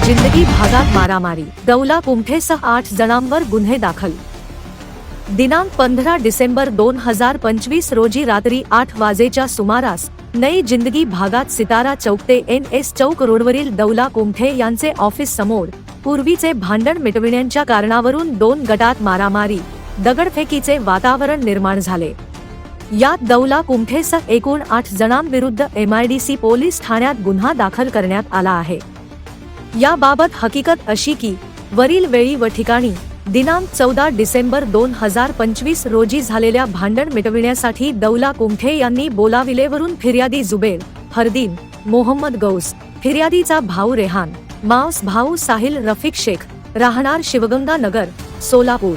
जिंदगी भागात मारामारी, दौला कुमठेसह 8 जणांवर गुन्हे दाखल। दिनांक 15 डिसेंबर 2025 रोजी रात्री 8 वाजेच्या सुमारास नई जिंदगी भागात सितारा चौक ते NS चौक रोडवरील दौला कुमठे यांचे ऑफिस समोर पूर्वीचे भांडण मिटविण्याच्या कारणावरून 2 गटात मारामारी, दगडफेकीचे वातावरण निर्माण झाले। यात दौला कुमठेसह एकूण 8 जणांविरुद्ध MIDC पोलीस ठाण्यात गुन्हा दाखल करण्यात आला आहे। याबाबत हकीकत अशी की वरील वेळी व ठिकाणी दिनांक 14 डिसेंबर 2025 रोजी झालेल्या भांडण मिटविण्यासाठी दौला कुमठे यांनी बोलाविलेवरून फिर्यादी जुबेर, फरदीन, मोहम्मद गौस, फिर्यादीचा भाऊ रेहान, मावस भाऊ साहिल रफिक शेख, राहणार शिवगंगा नगर, सोलापूर,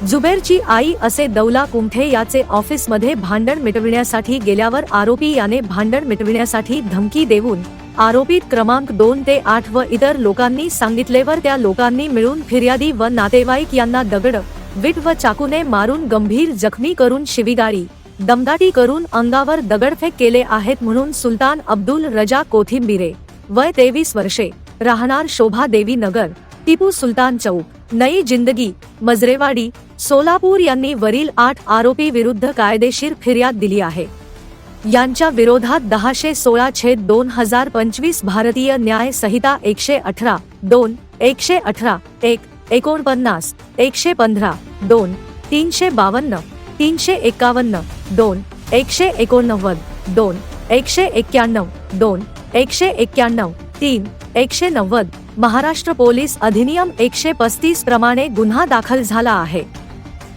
जुबेरची आई असे दौला कुमठे याचे ऑफिसमध्ये भांडण मिटविण्यासाठी गेल्यावर आरोपी याने भांडण मिटविण्यासाठी धमकी देऊन आरोपित क्रमांक 2 ते 8 व इतर लोकांनी सांगितलेवर त्या लोकांनी मिळून फिर्यादी व नातेवाईक यांना दगड, विट व चाकूने मारून गंभीर जखमी करून शिवीगाळी, दमदाटी करून अंगावर दगडफेक केले आहेत म्हणून सुलतान अब्दुल रजा कोथिंबिरे, वय 23 वर्षे, राहणार शोभा देवी नगर, टिपू सुलतान चौक, नई जिंदगी, मजरेवाडी, सोलापूर यांनी वरील 8 आरोपी विरुद्ध कायदेशीर फिर्याद दिली आहे। यांच्या विरोधात 10/16/2025 भारतीय न्याय संहिता 118, 2, 118, 1, 49, 115, 2, 352, 351, 2, 189, 2, 191, 2, 191, 3, 190 महाराष्ट्र पोलीस अधिनियम 135 प्रमाणे गुन्हा दाखल झाला आहे।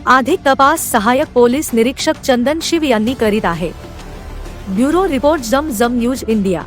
अधिक तपास सहाय्यक पोलीस निरीक्षक चंदन शिव यांनी करीत आहे। ब्युरो रिपोर्ट जम न्यूज इंडिया।